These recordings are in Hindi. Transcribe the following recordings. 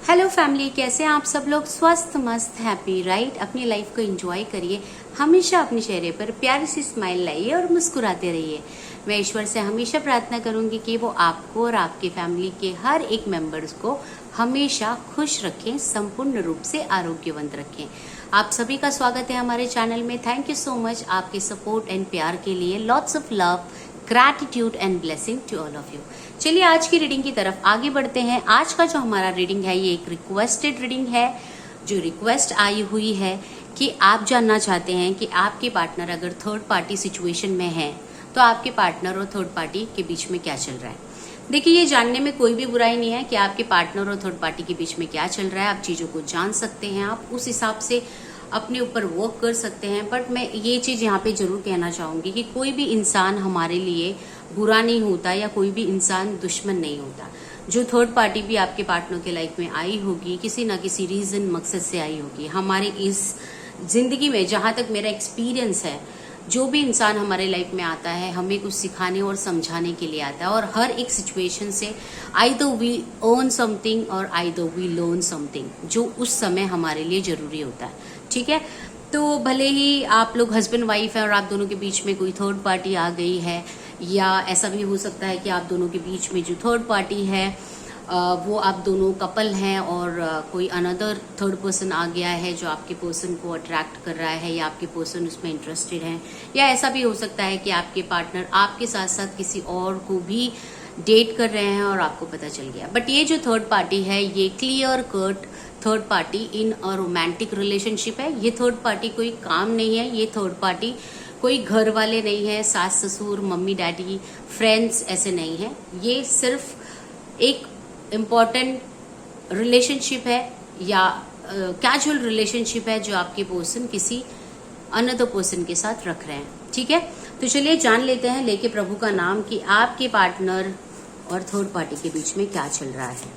हेलो फैमिली, कैसे हैं आप सब लोग? स्वस्थ मस्त हैप्पी राइट। अपनी लाइफ को एंजॉय करिए, हमेशा अपने चेहरे पर प्यारी सी स्माइल लाइए और मुस्कुराते रहिए। मैं ईश्वर से हमेशा प्रार्थना करूंगी कि वो आपको और आपकी फैमिली के हर एक मेंबर्स को हमेशा खुश रखें, संपूर्ण रूप से आरोग्यवंत रखें। आप सभी का स्वागत है हमारे चैनल में। थैंक यू सो मच आपके सपोर्ट एंड प्यार के लिए। Lots of love, gratitude and blessing to all of you. चलिए आज की रीडिंग की तरफ आगे बढ़ते हैं। आज का जो हमारा रीडिंग है ये एक रिक्वेस्टेड रीडिंग है। जो रिक्वेस्ट आई हुई है कि आप जानना चाहते हैं कि आपके पार्टनर अगर थर्ड पार्टी सिचुएशन में है तो आपके पार्टनर और थर्ड पार्टी के बीच में क्या चल रहा है। देखिए, ये जानने में कोई भी बुराई नहीं है कि आपके पार्टनर और थर्ड पार्टी के बीच में क्या चल रहा है। आप चीजों को जान सकते हैं, आप उस हिसाब से अपने ऊपर वर्क कर सकते हैं। बट मैं ये चीज यहाँ पे जरूर कहना चाहूंगी कि कोई भी इंसान हमारे लिए बुरा नहीं होता या कोई भी इंसान दुश्मन नहीं होता। जो थर्ड पार्टी भी आपके पार्टनर के लाइफ में आई होगी, किसी ना किसी रीजन मकसद से आई होगी। हमारे इस जिंदगी में जहां तक मेरा एक्सपीरियंस है, जो भी इंसान हमारे लाइफ में आता है हमें कुछ सिखाने और समझाने के लिए आता है। और हर एक सिचुएशन से आइदर वी अर्न समथिंग और आइदर वी लर्न समथिंग, जो उस समय हमारे लिए जरूरी होता है। ठीक है, तो भले ही आप लोग हस्बैंड वाइफ है और आप दोनों के बीच में कोई थर्ड पार्टी आ गई है, या ऐसा भी हो सकता है कि आप दोनों के बीच में जो थर्ड पार्टी है वो आप दोनों कपल हैं और कोई अनदर थर्ड पर्सन आ गया है जो आपके पर्सन को अट्रैक्ट कर रहा है या आपके पर्सन उसमें इंटरेस्टेड है। या ऐसा भी हो सकता है कि आपके पार्टनर आपके साथ साथ किसी और को भी डेट कर रहे हैं और आपको पता चल गया। बट ये जो थर्ड पार्टी है ये clear cut third party in a romantic relationship है। ये थर्ड पार्टी कोई काम नहीं है। ये थर्ड पार्टी कोई घर वाले नहीं है, सास ससुर मम्मी डैडी फ्रेंड्स ऐसे नहीं है। ये सिर्फ एक इम्पॉर्टेंट रिलेशनशिप है या कैजुअल रिलेशनशिप है जो आपके पर्सन किसी अनदर पर्सन के साथ रख रहे हैं। ठीक है, तो चलिए जान लेते हैं लेके प्रभु का नाम कि आपके पार्टनर और थर्ड पार्टी के बीच में क्या चल रहा है।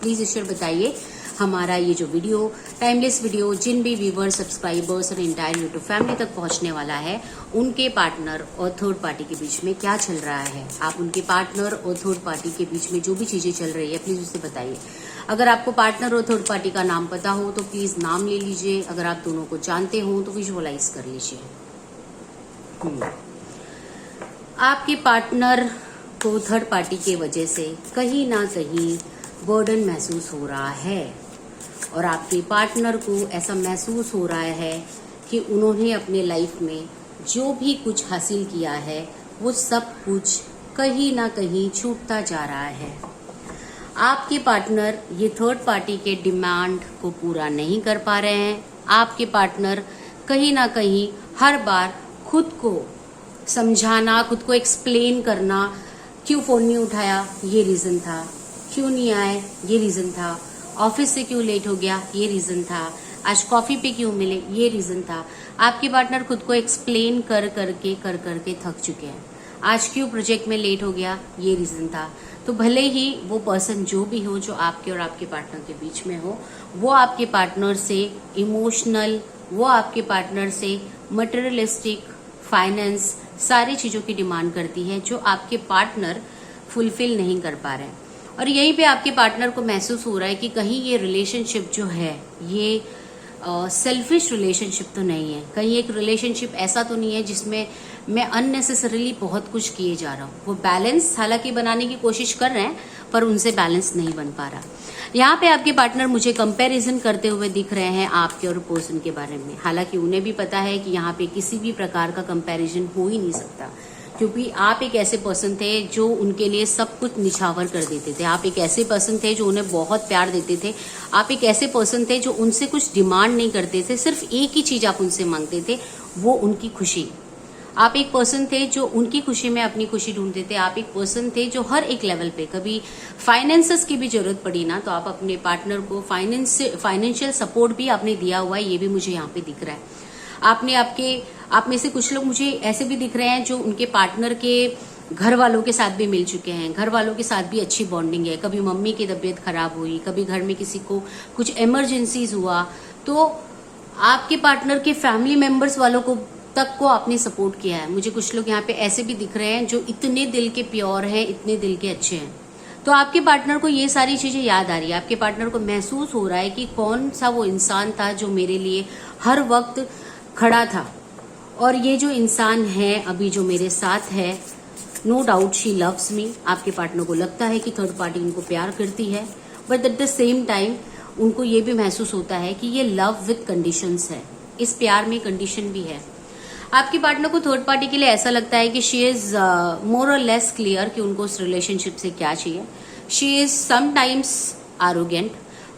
प्लीज ईश्वर बताइए हमारा ये जो वीडियो टाइमलेस वीडियो जिन भी व्यूवर सब्सक्राइबर्स और इंटायर यूट्यूब फैमिली तक पहुंचने वाला है, उनके पार्टनर और थर्ड पार्टी के बीच में क्या चल रहा है। आप उनके पार्टनर और थर्ड पार्टी के बीच में जो भी चीजें चल रही है प्लीज उसे बताइए। अगर आपको पार्टनर और थर्ड पार्टी का नाम पता हो तो प्लीज नाम ले लीजिए। अगर आप दोनों को जानते हो तो विजुअलाइज कर लीजिए। आपके पार्टनर को थर्ड पार्टी के वजह से कहीं ना कहीं बर्डन महसूस हो रहा है और आपके पार्टनर को ऐसा महसूस हो रहा है कि उन्होंने अपने लाइफ में जो भी कुछ हासिल किया है वो सब कुछ कहीं ना कहीं छूटता जा रहा है। आपके पार्टनर ये थर्ड पार्टी के डिमांड को पूरा नहीं कर पा रहे हैं। आपके पार्टनर कहीं ना कहीं हर बार खुद को समझाना, खुद को एक्सप्लेन करना, क्यों फोन नहीं उठाया ये रीजन था, क्यों नहीं आए ये रीजन था, ऑफिस से क्यों लेट हो गया ये रीजन था, आज कॉफी पे क्यों मिले ये रीजन था। आपके पार्टनर खुद को एक्सप्लेन कर करके थक चुके हैं। आज क्यों प्रोजेक्ट में लेट हो गया ये रीजन था। तो भले ही वो पर्सन जो भी हो जो आपके और आपके पार्टनर के बीच में हो, वो आपके पार्टनर से इमोशनल, वो आपके पार्टनर से मटेरियलिस्टिक, फाइनेंस, सारी चीजों की डिमांड करती है जो आपके पार्टनर फुलफिल नहीं कर पा रहे हैं। और यहीं पे आपके पार्टनर को महसूस हो रहा है कि कहीं ये रिलेशनशिप जो है ये सेल्फिश रिलेशनशिप तो नहीं है, कहीं एक रिलेशनशिप ऐसा तो नहीं है जिसमें मैं अननेसेसरीली बहुत कुछ किए जा रहा हूँ। वो बैलेंस हालांकि बनाने की कोशिश कर रहे हैं पर उनसे बैलेंस नहीं बन पा रहा। यहाँ पे आपके पार्टनर मुझे कंपैरिजन करते हुए दिख रहे हैं आपके और पर्सन के बारे में। हालांकि उन्हें भी पता है कि यहाँ पे किसी भी प्रकार का कंपैरिजन हो ही नहीं सकता, क्योंकि आप एक ऐसे पर्सन थे जो उनके लिए सब कुछ निछावर कर देते थे। आप एक ऐसे पर्सन थे जो उन्हें बहुत प्यार देते थे। आप एक ऐसे पर्सन थे जो उनसे कुछ डिमांड नहीं करते थे, सिर्फ एक ही चीज आप उनसे मांगते थे, वो उनकी खुशी। आप एक पर्सन थे जो उनकी खुशी में अपनी खुशी ढूंढते थे। आप एक पर्सन थे जो हर एक लेवल पे, कभी फाइनेंसेस की भी जरूरत पड़ी ना तो आप अपने पार्टनर को फाइनेंशियल सपोर्ट भी आपने दिया हुआ है। ये भी मुझे यहाँ पे दिख रहा है। आप में से कुछ लोग मुझे ऐसे भी दिख रहे हैं जो उनके पार्टनर के घर वालों के साथ भी मिल चुके हैं। घर वालों के साथ भी अच्छी बॉन्डिंग है। कभी मम्मी की तबीयत खराब हुई, कभी घर में किसी को कुछ इमरजेंसीज हुआ तो आपके पार्टनर के फैमिली मेंबर्स वालों को तक को आपने सपोर्ट किया है। मुझे कुछ लोग यहाँ पे ऐसे भी दिख रहे हैं जो इतने दिल के प्योर हैं, इतने दिल के अच्छे हैं। तो आपके पार्टनर को ये सारी चीजें याद आ रही है, आपके पार्टनर को महसूस हो रहा है कि कौन सा वो इंसान था जो मेरे लिए हर वक्त खड़ा था, और ये जो इंसान है अभी जो मेरे साथ है, no doubt she loves me. आपके पार्टनर को लगता है कि थर्ड पार्टी उनको प्यार करती है, but at the same time उनको ये भी महसूस होता है कि ये लव विद कंडीशंस है, इस प्यार में कंडीशन भी है। आपके पार्टनर को थर्ड पार्टी के लिए ऐसा लगता है कि शी इज मोर और लेस क्लियर कि उनको उस रिलेशनशिप से क्या चाहिए। She is sometimes arrogant,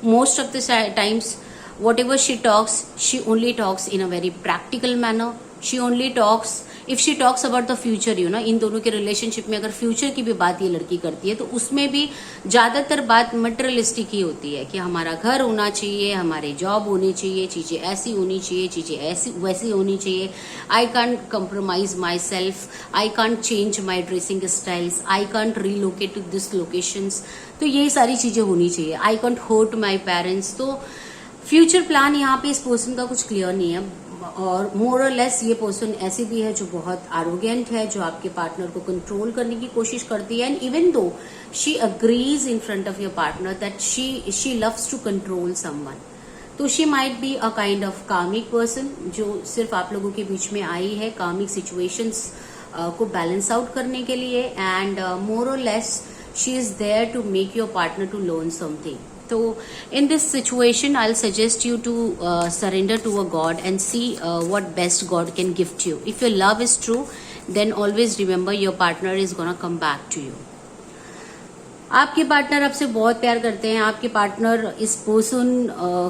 most of the times whatever she talks, she only talks in a very practical manner. She only talks if she talks about the future, you know, इन दोनों के रिलेशनशिप में अगर फ्यूचर की भी बात ये लड़की करती है तो उसमें भी ज्यादातर बात मटेरियलिस्टिक ही होती है कि हमारा घर होना चाहिए, हमारे जॉब होनी चाहिए, चीजें ऐसी होनी चाहिए, चीजें ऐसी वैसी होनी चाहिए। I can't compromise myself, I can't change my dressing styles, I can't relocate to this locations. तो ये सारी चीजें होनी चाहिए। I can't hurt my parents. तो फ्यूचर प्लान यहाँ पे इस पर्सन का कुछ क्लियर नहीं है, और मोर और लेस ये पर्सन ऐसी भी है जो बहुत एरोगेंट है, जो आपके पार्टनर को कंट्रोल करने की कोशिश करती है। And even though she agrees in front of your partner that she loves to control someone, तो she might be a kind of comic person जो सिर्फ आप लोगों के बीच में आई है कामिक सिचुएशंस को बैलेंस आउट करने के लिए। एंड मोर और less she is there to make your partner to learn something. So in this situation, I'll suggest you to surrender to a God and see what best God can gift you. If your love is true, then always remember your partner is gonna come back to you. आपके पार्टनर आपसे बहुत प्यार करते हैं। आपके पार्टनर इस पर्सन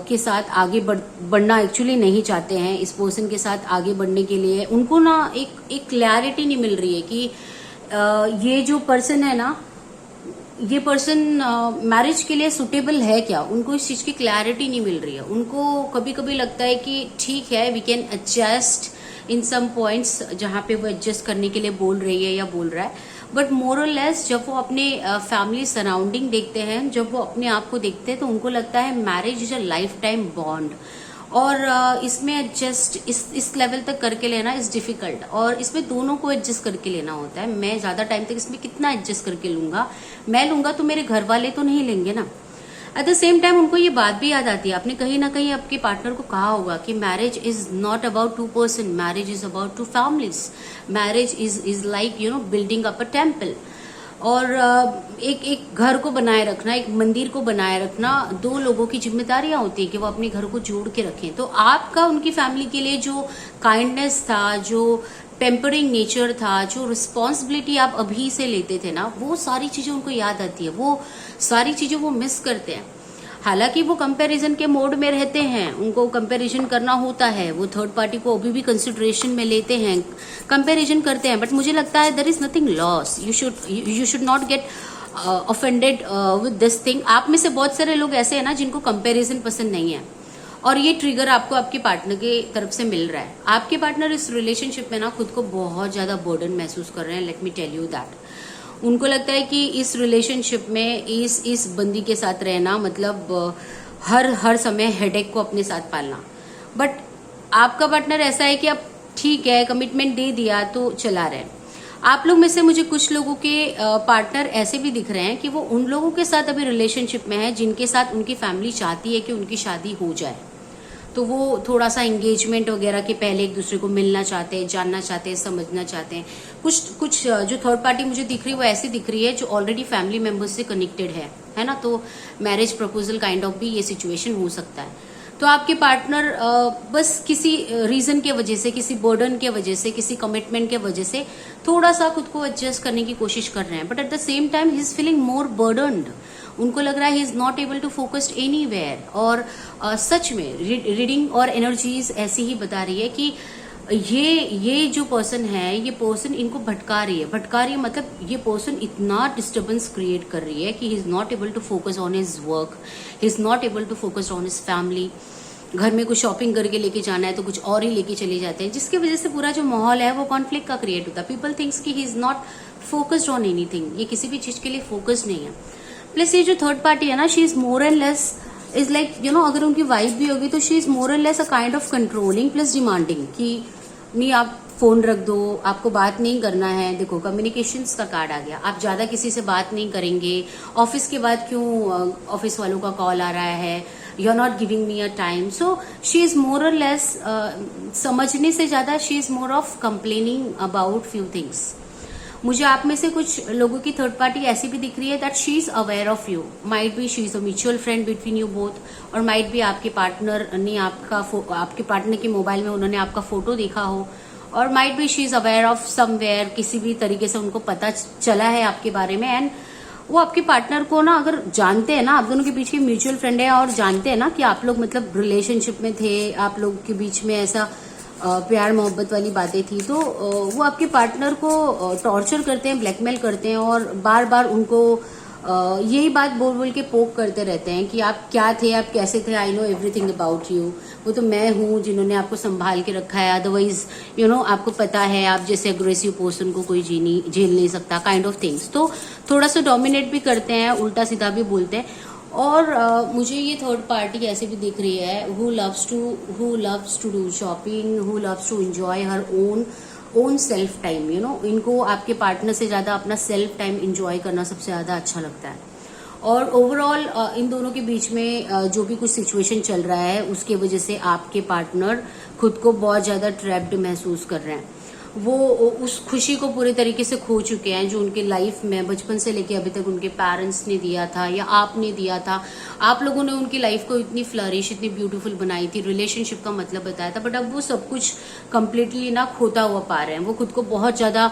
के साथ आगे बढ़ना एक्चुअली नहीं चाहते हैं। इस पर्सन के साथ आगे बढ़ने के लिए उनको ना एक क्लैरिटी नहीं मिल रही है कि ये जो पर्सन है ना, ये पर्सन मैरिज के लिए सुटेबल है क्या। उनको इस चीज की क्लैरिटी नहीं मिल रही है। उनको कभी कभी लगता है कि ठीक है, we can adjust in some points जहां पे वो एडजस्ट करने के लिए बोल रही है या बोल रहा है, बट मोर और लेस जब वो अपने फैमिली सराउंडिंग देखते हैं, जब वो अपने आप को देखते हैं, तो उनको लगता है marriage is a life time bound, और इसमें एडजस्ट इस लेवल तक करके लेना इज डिफिकल्ट, और इसमें दोनों को एडजस्ट करके लेना होता है। मैं ज्यादा टाइम तक इसमें कितना एडजस्ट करके लूंगा, मैं लूंगा तो मेरे घर वाले तो नहीं लेंगे ना। एट द सेम टाइम उनको ये बात भी याद आती है, आपने कहीं ना कहीं आपके पार्टनर को कहा होगा कि marriage is not about two person, marriage is about two families, marriage is like you know building up a temple. और एक घर को बनाए रखना, एक मंदिर को बनाए रखना दो लोगों की जिम्मेदारियां होती है कि वो अपने घर को जोड़ के रखें। तो आपका उनकी फैमिली के लिए जो काइंडनेस था, जो पेम्परिंग नेचर था, जो रिस्पॉन्सिबिलिटी आप अभी से लेते थे ना, वो सारी चीजें उनको याद आती है, वो सारी चीजें वो मिस करते हैं। हालांकि वो कंपैरिजन के मोड में रहते हैं, उनको कंपैरिजन करना होता है, वो थर्ड पार्टी को अभी भी कंसिडरेशन में लेते हैं, कंपैरिजन करते हैं, बट मुझे लगता है there is nothing loss. You should not get offended with this thing. आप में से बहुत सारे लोग ऐसे हैं ना जिनको कंपैरिजन पसंद नहीं है, और ये ट्रिगर आपको आपके पार्टनर की तरफ से मिल रहा है। आपके पार्टनर इस रिलेशनशिप में ना खुद को बहुत ज्यादा बर्डन महसूस कर रहे हैं। Let me tell you that उनको लगता है कि इस रिलेशनशिप में इस बंदी के साथ रहना मतलब हर समय हेडेक को अपने साथ पालना। बट आपका पार्टनर ऐसा है कि आप ठीक है, कमिटमेंट दे दिया तो चला रहे। आप लोग में से मुझे कुछ लोगों के पार्टनर ऐसे भी दिख रहे हैं कि वो उन लोगों के साथ अभी रिलेशनशिप में है जिनके साथ उनकी फैमिली चाहती है कि उनकी शादी हो जाए, तो वो थोड़ा सा एंगेजमेंट वगैरह के पहले एक दूसरे को मिलना चाहते हैं, जानना चाहते हैं, समझना चाहते हैं। कुछ जो थर्ड पार्टी मुझे दिख रही है वो ऐसी दिख रही है जो ऑलरेडी फैमिली मेंबर्स से कनेक्टेड है ना, तो मैरिज प्रपोजल काइंड ऑफ भी ये सिचुएशन हो सकता है। तो आपके पार्टनर बस किसी रीजन के वजह से, किसी बर्डन के वजह से, किसी कमिटमेंट के वजह से थोड़ा सा खुद को एडजस्ट करने की कोशिश कर रहे हैं, but at the same time he is feeling more burdened. उनको लग रहा है he is not able to focused anywhere. और सच में रीडिंग और एनर्जीज ऐसी ही बता रही है कि ये जो पर्सन है, ये पर्सन इनको भटका रही है मतलब ये पर्सन इतना डिस्टर्बेंस क्रिएट कर रही है कि he is not able to focus on his work, he is not able to focus on his family. घर में कुछ शॉपिंग करके लेके जाना है तो कुछ और ही लेके चले जाते हैं, जिसकी वजह से पूरा जो माहौल है वो कॉन्फ्लिक्ट का क्रिएट होता है। पीपल थिंक्स कि he is not focused on anything, ये किसी भी चीज के लिए फोकस नहीं है। प्लस ये जो थर्ड पार्टी है ना, she is more and less is like you no, अगर उनकी वाइफ भी होगी तो she is more and less a kind of controlling plus demanding कि नहीं आप फोन रख दो, आपको बात नहीं करना है। देखो कम्युनिकेशंस का कार्ड आ गया, आप ज्यादा किसी से बात नहीं करेंगे। ऑफिस के बाद क्यों ऑफिस वालों का कॉल आ रहा है, you are not giving me a time. So she is more और लेस, समझने से ज्यादा she is more of complaining about few things. मुझे आप में से कुछ लोगों की थर्ड पार्टी ऐसी भी दिख रही है that she is aware of you. Might be she is a mutual friend between you both, और माइट बी आपके पार्टनर ने आपके पार्टनर के मोबाइल में उन्होंने आपका फोटो देखा हो, और might be she is aware of somewhere, किसी भी तरीके से उनको पता चला है आपके बारे में। एंड वो आपके पार्टनर को ना अगर जानते हैं ना, आप दोनों के बीच की म्यूचुअल फ्रेंड है और जानते हैं ना कि आप लोग मतलब रिलेशनशिप में थे, आप लोग के बीच में ऐसा प्यार मोहब्बत वाली बातें थी, तो वो आपके पार्टनर को टॉर्चर करते हैं, ब्लैकमेल करते हैं, और बार बार उनको यही बात बोल बोल के पोक करते रहते हैं कि आप क्या थे, आप कैसे थे, I know everything about you, वो तो मैं हूँ जिन्होंने आपको संभाल के रखा है, अदरवाइज आपको पता है आप जैसे अग्रेसिव पर्सन को कोई झेल नहीं सकता, काइंड ऑफ थिंग्स। तो थोड़ा सा डोमिनेट भी करते हैं, उल्टा सीधा भी बोलते हैं। और मुझे ये थर्ड पार्टी ऐसे भी दिख रही है, who loves to do shopping, who loves to enjoy her own self time, इनको आपके पार्टनर से ज्यादा अपना सेल्फ टाइम एंजॉय करना सबसे ज्यादा अच्छा लगता है। और ओवरऑल इन दोनों के बीच में जो भी कुछ सिचुएशन चल रहा है उसके वजह से आपके पार्टनर खुद को बहुत ज्यादा ट्रैप्ड महसूस कर रहे हैं। वो उस खुशी को पूरे तरीके से खो चुके हैं जो उनके लाइफ में बचपन से लेके अभी तक उनके पेरेंट्स ने दिया था या आपने दिया था। आप लोगों ने उनकी लाइफ को इतनी फ्लरिश, इतनी ब्यूटीफुल बनाई थी, रिलेशनशिप का मतलब बताया था, बट अब वो सब कुछ कंप्लीटली ना खोता हुआ पा रहे हैं। वो खुद को बहुत ज्यादा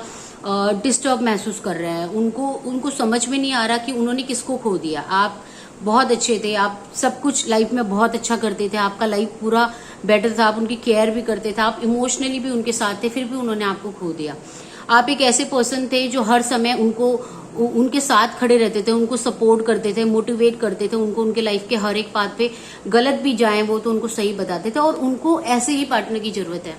डिस्टर्ब महसूस कर रहे हैं। उनको समझ में नहीं आ रहा कि उन्होंने किसको खो दिया। आप बहुत अच्छे थे, आप सब कुछ लाइफ में बहुत अच्छा करते थे, आपका लाइफ पूरा बेटर था, आप उनकी केयर भी करते थे, आप इमोशनली भी उनके साथ थे, फिर भी उन्होंने आपको खो दिया। आप एक ऐसे पर्सन थे जो हर समय उनके साथ खड़े रहते थे, उनको सपोर्ट करते थे, मोटिवेट करते थे, उनको उनके लाइफ के हर एक पाथ पे गलत भी जाए वो तो उनको सही बताते थे। और उनको ऐसे ही पार्टनर की जरूरत है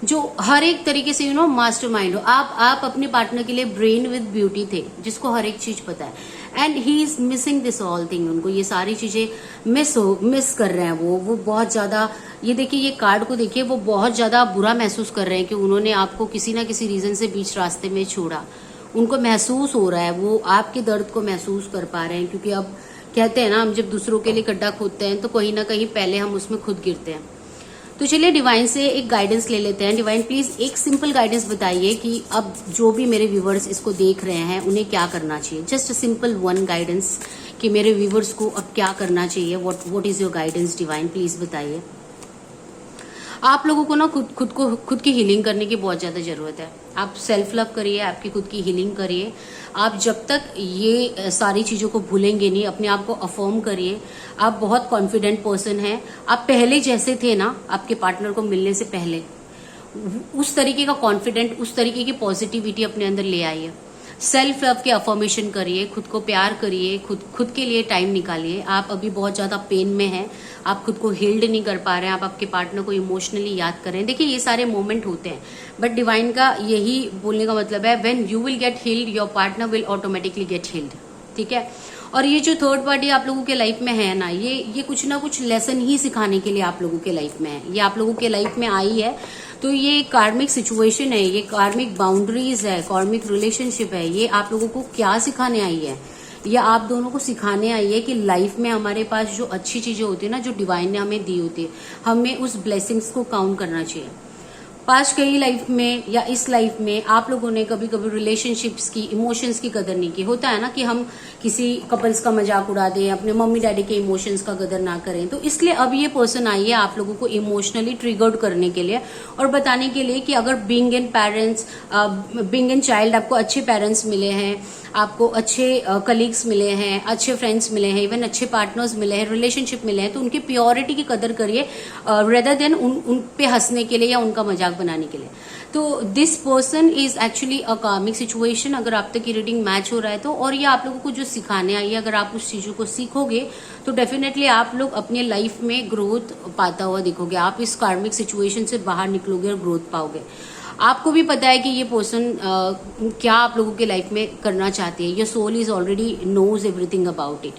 जो हर एक तरीके से मास्टर माइंड हो। आप अपने पार्टनर के लिए ब्रेन विद ब्यूटी थे, जिसको हर एक चीज पता है, and he is missing this all thing. उनको ये सारी चीजें मिस कर रहे हैं। वो बहुत ज्यादा, ये देखिए ये कार्ड को देखिए, वो बहुत ज्यादा बुरा महसूस कर रहे हैं कि उन्होंने आपको किसी ना किसी रीजन से बीच रास्ते में छोड़ा। उनको महसूस हो रहा है, वो आपके दर्द को महसूस कर पा रहे हैं, क्योंकि अब कहते हैं ना, हम जब दूसरों के लिए गड्ढा खोदते हैं तो कहीं ना कहीं पहले हम उसमें खुद गिरते हैं। तो चलिए डिवाइन से एक गाइडेंस ले लेते हैं। डिवाइन प्लीज एक सिंपल गाइडेंस बताइए कि अब जो भी मेरे व्यूवर्स इसको देख रहे हैं उन्हें क्या करना चाहिए। जस्ट सिंपल वन गाइडेंस कि मेरे व्यूवर्स को अब क्या करना चाहिए। What is your guidance divine, please बताइए। आप लोगों को ना खुद की हीलिंग करने की बहुत ज्यादा जरूरत है। आप सेल्फ लव करिए, आपकी खुद की हीलिंग करिए। आप जब तक ये सारी चीजों को भूलेंगे नहीं, अपने आप को अफर्म करिए। आप बहुत कॉन्फिडेंट पर्सन हैं। आप पहले जैसे थे ना, आपके पार्टनर को मिलने से पहले, उस तरीके का कॉन्फिडेंट, उस तरीके की पॉजिटिविटी अपने अंदर ले आइए। सेल्फ लव के अफर्मेशन करिए, खुद को प्यार करिए, खुद के लिए टाइम निकालिए। आप अभी बहुत ज्यादा पेन में हैं, आप खुद को हील्ड नहीं कर पा रहे हैं, आप आपके पार्टनर को इमोशनली याद कर रहे हैं। देखिए ये सारे मोमेंट होते हैं, बट डिवाइन का यही बोलने का मतलब है, when you will get heeled your partner will automatically gate heeled. ठीक है। और ये जो थर्ड पार्टी आप लोगों के लाइफ में है ना, ये कुछ ना कुछ लेसन ही सिखाने के लिए आप लोगों के लाइफ में है। ये आप लोगों के लाइफ में आई है, तो ये कार्मिक सिचुएशन है, ये कार्मिक बाउंड्रीज है, कार्मिक रिलेशनशिप है। ये आप लोगों को क्या सिखाने आई है? ये आप दोनों को सिखाने आई है कि लाइफ में हमारे पास जो अच्छी चीजें होती है ना, जो डिवाइन ने हमें दी होती है, हमें उस ब्लेसिंग्स को काउंट करना चाहिए। पास्ट कई लाइफ में या इस लाइफ में आप लोगों ने कभी कभी रिलेशनशिप्स की, इमोशंस की कदर नहीं की। होता है ना कि हम किसी कपल्स का मजाक उड़ा दें, अपने मम्मी डैडी के इमोशंस का कदर ना करें। तो इसलिए अब ये पर्सन आई है आप लोगों को इमोशनली ट्रिगर्ड करने के लिए और बताने के लिए कि अगर बीइंग इन चाइल्ड आपको अच्छे पेरेंट्स मिले हैं, आपको अच्छे कलीग्स मिले हैं, अच्छे फ्रेंड्स मिले हैं, इवन अच्छे पार्टनर्स मिले हैं, रिलेशनशिप मिले हैं, तो उनकी प्योरिटी की कदर करिए रेदर देन उन पे हंसने के लिए या उनका मजाक बनाने के लिए। तो दिस पर्सन इज एक्चुअली अ कार्मिक सिचुएशन। अगर आप तक की रीडिंग मैच हो रहा है तो, और ये आप लोगों को जो सिखाने आई है, अगर आप उस चीजों को सीखोगे तो डेफिनेटली आप लोग अपने लाइफ में ग्रोथ पाता हुआ दिखोगे। आप इस कार्मिक सिचुएशन से बाहर निकलोगे और ग्रोथ पाओगे। आपको भी पता है कि ये पर्सन क्या आप लोगों के लाइफ में करना चाहती है। Your soul is already knows everything about it.